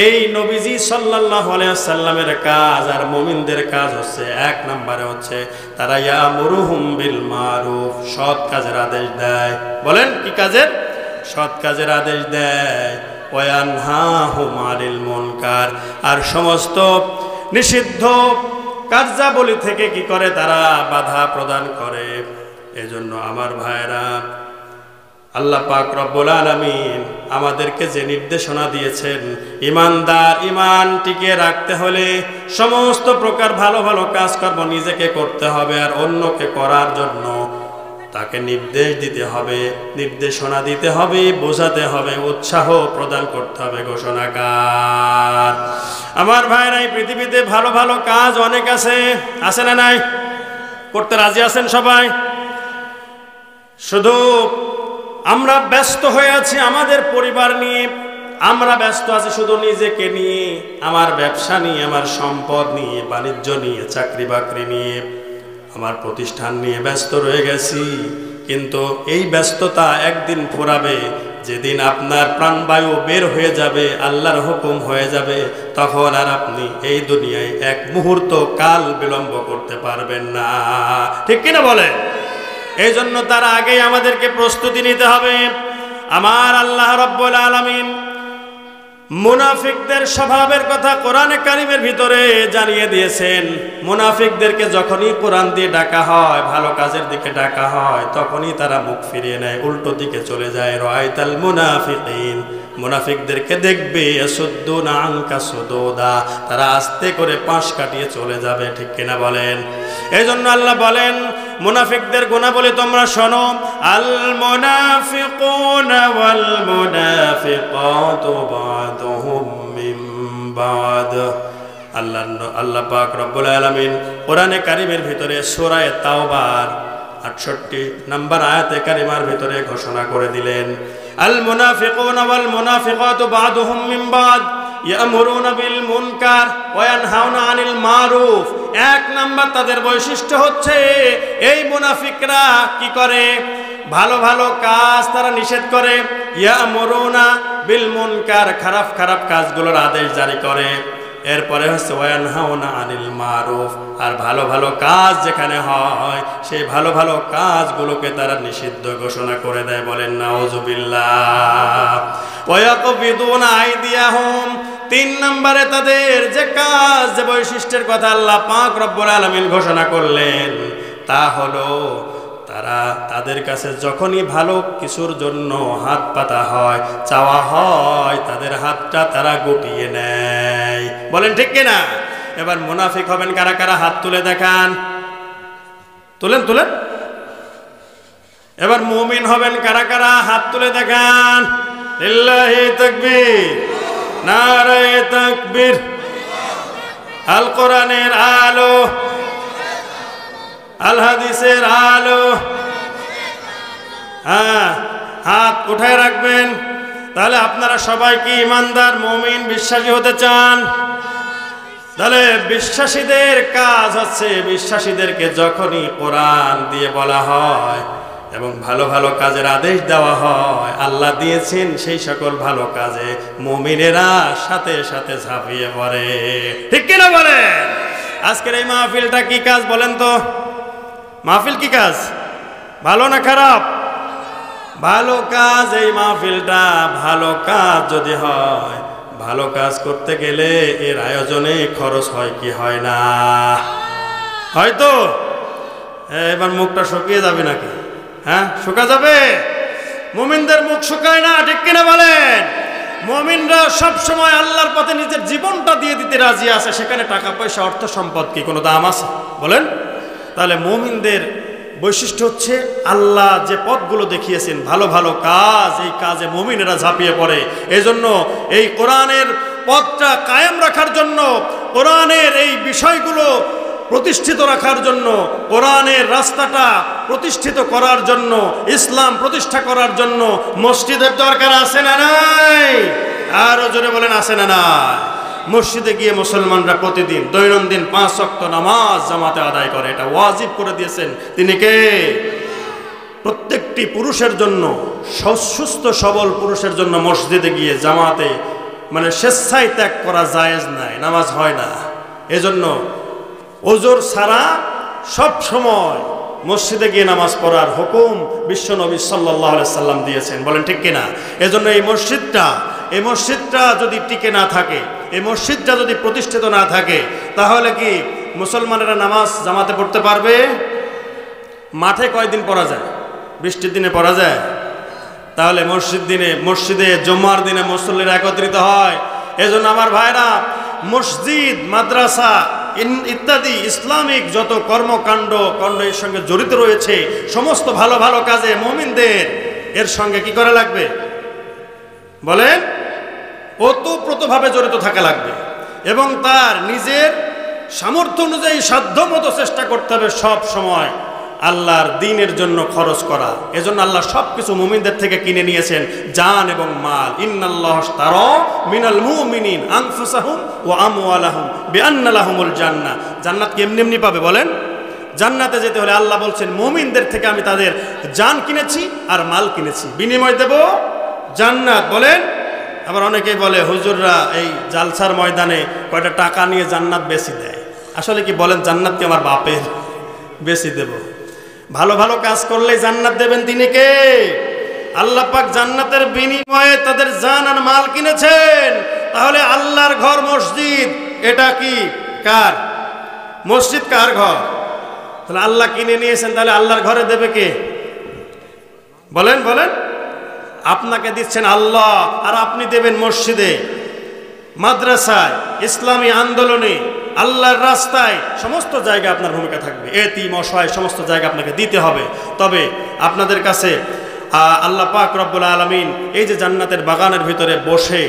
এই নবীজি সাল্লাল্লাহু আলাইহি ওয়াসাল্লামের কাজ আর মুমিনদের কাজ হচ্ছে এক নম্বরে হচ্ছে তারা ইয়ামুরুহুম বিল মারুফ, সৎ কাজের আদেশ দেয়। বলেন কি কাজের? সৎ কাজের আদেশ দেয়। ওয়া ইয়ানহাহুম আনিল মুনকার, আর সমস্ত নিষিদ্ধ কার্যাবলী থেকে কি করে? তারা বাধা প্রদান করে। এজন্য আমার ভাইরা, আল্লাহ পাক রব্বুল আলামিন আমাদেরকে যে নির্দেশনা দিয়েছেন, ইমানদার ইমান টিকিয়ে রাখতে হলে সমস্ত প্রকার ভালো ভালো কাজকর্ম নিজেকে করতে হবে, আর অন্যকে করার জন্য তাকে নির্দেশ দিতে হবে, নির্দেশনা দিতে হবে, বোঝাতে হবে, উৎসাহ প্রদান করতে হবে। ঘোষণাকার আমার ভাইরা, এই পৃথিবীতে ভালো ভালো কাজ অনেক আছে, আছে না নাই? করতে রাজি আছেন সবাই? শুধু আমরা ব্যস্ত হয়ে আছি আমাদের পরিবার নিয়ে, আমরা ব্যস্ত আছি শুধু নিজেকে নিয়ে, আমার ব্যবসা নিয়ে, আমার সম্পদ নিয়ে, বাণিজ্য নিয়ে, চাকরি বাকরি নিয়ে, আমার প্রতিষ্ঠান নিয়ে ব্যস্ত রয়ে গেছি। কিন্তু এই ব্যস্ততা একদিন ফুরাবে, যেদিন আপনার প্রাণবায়ু বের হয়ে যাবে, আল্লাহর হুকুম হয়ে যাবে, তখন আর আপনি এই দুনিয়ায় এক মুহূর্ত কাল বিলম্ব করতে পারবেন না। ঠিক কিনা বলে? এই জন্য তার আগেই আমাদেরকে প্রস্তুতি নিতে হবে। আমার আল্লাহ রাব্বুল আলামিন মুনাফিকদের স্বভাবের কথা কোরআনে কারিমের ভিতরে জানিয়ে দিয়েছেন। মুনাফিকদেরকে যখনই কোরআন দিয়ে ডাকা হয়, ভালো কাজের দিকে ডাকা হয়, তখনই তারা মুখ ফিরিয়ে নেয়, উল্টো দিকে চলে যায়। রাআইতাল মুনাফিকিন, মুনাফিকদেরকে দেখবে ইয়াসুদ্দুনা আনকা সুদুদা, তারা আস্তে করে পাশ কাটিয়ে চলে যাবে। ঠিক কিনা বলেন? এই জন্য আল্লাহ বলেন মুনাফিকদের গুণাবলী তোমরা শোনো। আল মুনাফিকুনা ওয়াল মুনাফিকাতু বা'দুহুম মিন বা'দ। আল্লাহ পাক রব্বুল আলামিন কোরআনে কারিমের ভিতরে সূরা তাওবার 68 নম্বর আয়াতে কারিমার ভিতরে ঘোষণা করে দিলেন, আল মুনাফিকুনা ওয়াল মুনাফিকাতু বা'দুহুম মিন বা'দ ইয়ামুরুনা বিল মুনকার ওয়া ইয়ানহাউনা আনিল মারুফ। এক নাম্বার তাদের বৈশিষ্ট্য হচ্ছে এই মুনাফিকরা কি করে? ভালো ভালো কাজ তারা নিষেধ করে, ইয়ামুরুনা বিল মুনকার, খারাপ খারাপ কাজগুলোর আদেশ জারি করে। এরপরে হচ্ছে ওয়া ইয়ানহাউনা আনিল মারুফ, আর ভালো ভালো কাজ যেখানে হয় সেই ভালো ভালো কাজগুলোকে তারা নিষিদ্ধ ঘোষণা করে দেয়। বলেন নাউযুবিল্লাহ। ওয়া ইয়াকবিদুনা আইদিয়াহুম, তিন নম্বরে তাদের যে কাজ, যে বৈশিষ্ট্যের কথা আল্লাহ পাক রব্বুল আলামিন ঘোষণা করলেন, তা হলো তারা তাদের কাছে যখনই ভালো কিছুর জন্য হাত পাতা হয়, চাওয়া হয়, তাদের হাতটা তারা গুটিয়ে নেয়। বলেন ঠিক কিনা? এবার মুনাফিক হবেন কারা কারা? হাত তুলে দেখান, তুলেন তুলেন। এবার মুমিন হবেন কারা কারা? হাত তুলে দেখান। লিল্লাহি তাকবীর, নারায়ে তাকবীর। আল কোরআনের আলো, আল হাদিসের আলো। হ্যাঁ, হাত উঠায় রাখবেন। তাহলে আপনারা সবাই কি ইমানদার, মুমিন, বিশ্বাসী হতে চান? তাহলে বিশ্বাসীদের কাজ হচ্ছে, বিশ্বাসীদেরকে যখনই কোরআন দিয়ে বলা হয় এবং ভালো ভালো কাজের আদেশ দেওয়া হয়, আল্লাহ দিয়েছেন সেই সকল ভালো কাজে মুমিনেরা সাথে সাথে ঝাঁপিয়ে পড়ে। ঠিক কিনা বলেন? আজকের এই মাহফিলটা কি কাজ বলেন তো? মাহফিল কি কাজ? ভালো না খারাপ? ভালো কাজ। এই মাহফিলটা ভালো কাজ যদি হয়, ভালো কাজ করতে গেলে এর আয়োজনে খরচ হয় কি হয় না? হয়তো এবার মুখটা শুকিয়ে যাবে নাকি? হ্যাঁ, শুকা যাবে? মুমিনদের মুখ শুকায় না। ঠিক কিনা বলেন? মুমিনরা সব সময় আল্লাহর পথে নিজের জীবনটা দিয়ে দিতে রাজি আছে। সেখানে টাকা পয়সা, অর্থ সম্পদ কি কোনো দাম আছে? বলেন। তাহলে মুমিনদের বৈশিষ্ট্য হচ্ছে আল্লাহ যে পথগুলো দেখিয়েছেন, ভালো ভালো কাজ, এই কাজে মুমিনেরা ঝাঁপিয়ে পড়ে। এই জন্য এই কোরআনের পথটা কায়েম রাখার জন্য, কোরআনের এই বিষয়গুলো প্রতিষ্ঠিত রাখার জন্য, কোরআনের রাস্তাটা প্রতিষ্ঠিত করার জন্য, ইসলাম প্রতিষ্ঠা করার জন্য মসজিদের দরকার আছে না নাই? আরো জোরে বলেন, আছে না নাই? মসজিদে গিয়ে মুসলমানরা প্রতিদিন দৈনন্দিন 5 ওয়াক্ত নামাজ জামাতে আদায় করে, এটা ওয়াজিব করে দিয়েছেন তিনি কে? প্রত্যেকটি পুরুষের জন্য, সুস্থ সবল পুরুষের জন্য মসজিদে গিয়ে জামাতে মানে স্বেচ্ছায় ত্যাগ করা জায়েজ নাই, নামাজ হয় না। এজন্য ওজোর ছাড়া সব সময় মসজিদে গিয়ে নামাজ পড়ার হুকুম বিশ্বনবী সাল্লাল্লাহু আলাইহি সাল্লাম দিয়েছেন, বলেন ঠিক কিনা? এজন্য এই মসজিদটা যদি টিকে না থাকে, এই মসজিদটা যদি প্রতিষ্ঠিত না থাকে, তাহলে কি মুসলমানেরা নামাজ জামাতে পড়তে পারবে? মাঠে কয়দিন পড়া যায়? বৃষ্টির দিনে পড়া যায়? তাহলে মসজিদে জুমার দিনে মুসল্লিরা একত্রিত হয়। এজন্য আমার ভাইরা, মসজিদ, মাদ্রাসা ইত্যাদি ইসলামিক যত কর্মকাণ্ড এর সঙ্গে জড়িত রয়েছে, সমস্ত ভালো ভালো কাজে মুমিনদের এর সঙ্গে কি করা লাগবে বলেন? ওতপ্রোতভাবে জড়িত থাকা লাগবে এবং তার নিজের সামর্থ্য অনুযায়ী সাধ্য মতো চেষ্টা করতে হবে সব সময় আল্লাহর দ্বীনের জন্য খরচ করা। এজন্য আল্লাহ সবকিছু মুমিনদের থেকে কিনে নিয়েছেন, জান এবং মাল। ইন্নাল্লাহ আশতারা মিনাল মুমিনিন আনফুসাহুম ওয়া আমওয়ালাহুম বিআন্না লাহুমুল জান্নাহ। জান্নাত কি এমনি পাবে বলেন? জান্নাতে যেতে হলে আল্লাহ বলছেন মুমিনদের থেকে আমি তাদের জান কিনেছি আর মাল কিনেছি, বিনিময় দেব জান্নাত। বলেন? আবার অনেকেই বলে হুজুররা এই জালসার ময়দানে কয়টা টাকা নিয়ে জান্নাত বেশি দেয়। আসলে কি বলেন, জান্নাত কি আমার বাপের? বেশি দেব? ভালো ভালো কাজ করলে জান্নাত দেবেন তিনি কে? আল্লাহ পাক জান্নাতের বিনিময়ে তাদের জান আর মাল কিনেছেন। তাহলে আল্লাহর ঘর মসজিদ, এটা কি কার? মসজিদ কার ঘর? তাহলে আল্লাহ কিনে নিয়েছেন, তাহলে আল্লাহর ঘরে দেবে কে বলেন? আপনাকে দিচ্ছেন আল্লাহ আর আপনি দেবেন মসজিদে, মাদ্রাসায়, ইসলামী আন্দোলনে, আল্লাহর রাস্তায়, সমস্ত জায়গায় আপনার ভূমিকা থাকবে। এতিম অসহায় সমস্ত জায়গা আপনাকে দিতে হবে। তবে আপনাদের কাছে আল্লাহ পাক রব্বুল আলামিন এই যে জান্নাতের বাগানের ভিতরে বসে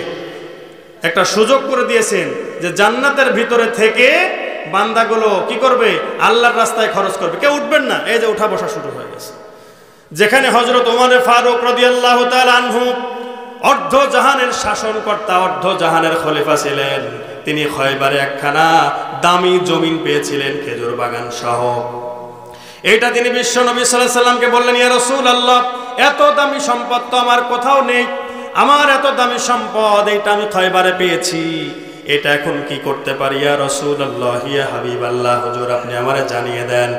একটা সুযোগ করে দিয়েছেন যে জান্নাতের ভিতরে থেকে বান্দাগুলো কি করবে? আল্লাহর রাস্তায় খরচ করবে। কেউ উঠবেন না, এই যে উঠা বসা শুরু হয়ে গেছে। যেখানে হযরত ওমর ফারুক রাদিয়াল্লাহু তাআলা আনহু অর্ধ জাহানের শাসনকর্তা, অর্ধ জাহানের খলিফা ছিলেন, তিনি খয়বারে একখানা দামি জমিন পেয়েছিলেন, খেজুর বাগান সহ। এটা তিনি বিশ্ব নবী সাল্লাল্লাহু আলাইহি সাল্লামকে বললেন, ইয়া রাসূলুল্লাহ, এত দামি সম্পদ তো আমার কোথাও নেই, আমার এত দামি সম্পদ এটা আমি খয়বারে পেয়েছি, এটা এখন কি করতে পারি ইয়া রাসূলুল্লাহ, ইয়া হাবিবাল্লাহ, হুজুর আপনি আমারে জানিয়ে দেন।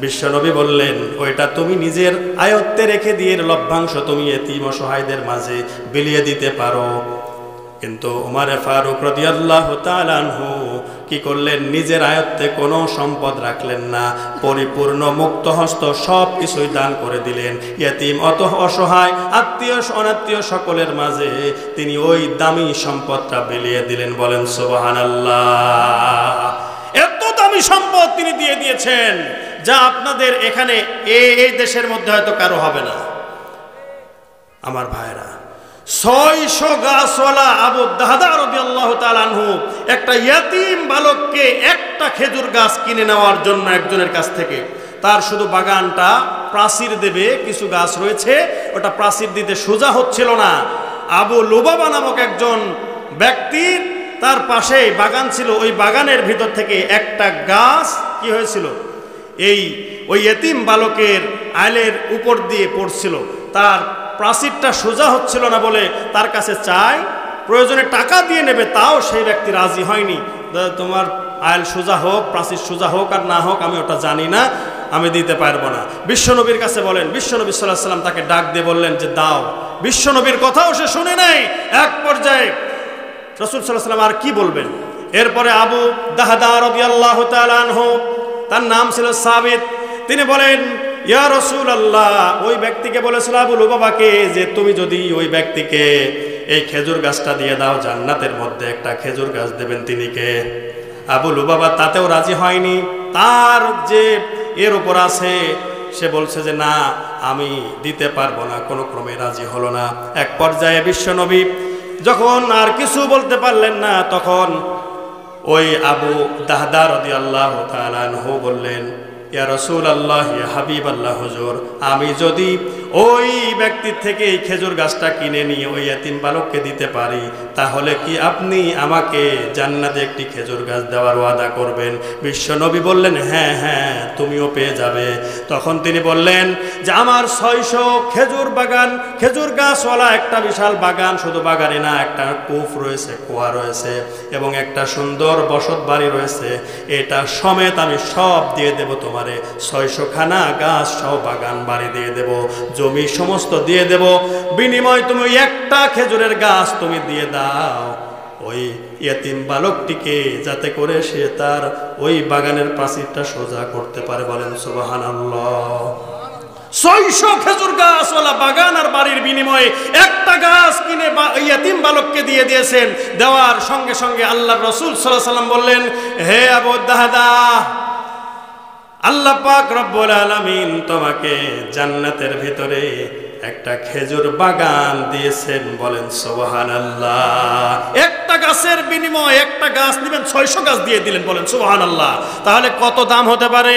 বিশ্বনবী বললেন, ওইটা তুমি নিজের আয়ত্তে রেখে দিয়ে লভ্যাংশ তুমি এতিম অসহায়দের মাঝে বিলিয়ে দিতে পারো। কিন্তু ওমর ফারুক রাদিয়াল্লাহু তাআলা আনহু কি করলেন? নিজের আয়ত্তে কোনো সম্পদ রাখলেন না, পরিপূর্ণ মুক্তহস্ত সব কিছুই দান করে দিলেন এতিম অসহায় আত্মীয় অনাত্মীয় সকলের মাঝে তিনি ওই দামি সম্পদটা বিলিয়ে দিলেন। বলেন সুবহানাল্লাহ। এত দামি সম্পদ তিনি দিয়ে দিয়েছেন যা আপনাদের এখানে এই দেশের মধ্যে হয়তো কারো হবে না। আমার ভাইরা, 600 গাছওয়ালা আবু দাহদা রাদিয়াল্লাহু তাআলা আনহু একটা ইয়াতীম বালককে একটা খেজুর গাছ কিনে নেওয়ার জন্য একজনের কাছ থেকে, তার শুধু বাগানটা প্রাচীর দেবে, কিছু গাছ রয়েছে ওটা প্রাচীর দিতে সোজা হচ্ছিল না। আবু লুবাবা নামক একজন ব্যক্তির তার পাশে বাগান ছিল, ওই বাগানের ভিতর থেকে একটা গাছ কি হয়েছিল, ওই এতিম বালকের আইলের উপর দিয়ে পড়ছিল, তার প্রাচীরটা সোজা হচ্ছিল না বলে তার কাছে চাই, প্রয়োজনে টাকা দিয়ে নেবে, তাও সেই ব্যক্তি রাজি হয়নি। তোমার আইল সোজা হোক, প্রাচীর সোজা হোক আর না হোক আমি ওটা জানি না, আমি দিতে পারবো না। বিশ্বনবীর কাছে বলেন, বিশ্বনবী সাল্লাল্লাহু আলাইহি সাল্লাম তাকে ডাক দিয়ে বললেন যে দাও। বিশ্বনবীর কথাও সে শুনে নাই। এক পর্যায়ে রাসূল সাল্লাল্লাহু আলাইহি সাল্লাম আর কি বলবেন? এরপরে আবু দাহদা রাদিয়াল্লাহু তাআলা আনহু, তার নাম ছিল সাবিত, তিনি বলেন, ইয়া রাসূলুল্লাহ, ওই ব্যক্তিকে বলেছিল আবু লুবাবাকে যে তুমি যদি ওই ব্যক্তিকে এই খেজুর গাছটা দিয়ে দাও, জান্নাতের মধ্যে একটা খেজুর গাছ দেবেন। তিনি কে? আবু লুবাবা তাতেও রাজি হয়নি। তার যে এর উপর আছে সে বলছে যে না, আমি দিতে পারবো না, কোনো ক্রমে রাজি হলো না। এক পর্যায়ে বিশ্বনবী যখন আর কিছু বলতে পারলেন না, তখন ওই আবু দাহদা রাদিয়াল্লাহু তাআলা আনহু বললেন, ইয়া রাসূলুল্লাহ, ইয়া হাবিবাল্লাহ, হুজুর আমি যদি ওই ব্যক্তির থেকে এই খেজুর গাছটা কিনে নিয়ে ওই এতিম বালককে দিতে পারি, তাহলে কি আপনি আমাকে জান্নাতে একটি খেজুর গাছ দেওয়ার ওয়াদা করবেন? বিশ্ব নবী বললেন, হ্যাঁ হ্যাঁ, তুমিও পেয়ে যাবে। তখন তিনি বললেন যে আমার 600 খেজুর বাগান, খেজুর গাছওয়ালা একটা বিশাল বাগান, শুধু বাগানে না, একটা কূপ রয়েছে, কুয়া রয়েছে এবং একটা সুন্দর বসত বাড়ি রয়েছে, এটা সমেত আমি সব দিয়ে দেব তোমারে। 600 খানা গাছ সহ বাগান বাড়ি দিয়ে দেব, জমি সমস্ত দিয়ে দেব, বিনিময় তুমি একটা খেজুরের গাছ তুমি দিয়ে দাও ওই ইয়েতিম বালকটিকে, যাতে করে সে তার ওই বাগানের প্রাচীরটা সোজা করতে পারে। বলেন সুবহানাল্লাহ। 600 খেজুর গাছওয়ালা বাগান আর বাড়ির বিনিময়ে একটা গাছ কিনে ইয়েতিম বালককে দিয়ে দিয়েছেন। দেওয়ার সঙ্গে সঙ্গে আল্লাহর রাসূল সাল্লাল্লাহু আলাইহি ওয়াসাল্লাম বললেন, হে আবু দাহদা, আল্লাহ পাক রব্বুল আলামিন তোমাকে জান্নাতের ভিতরে একটা খেজুর বাগান দিয়েছেন। বলেন সুবহানাল্লাহ। একটা গাছের বিনিময়ে একটা গাছ নেবেন, 600 গাছ দিয়ে দিলেন। বলেন সুবহানাল্লাহ। তাহলে কত দাম হতে পারে?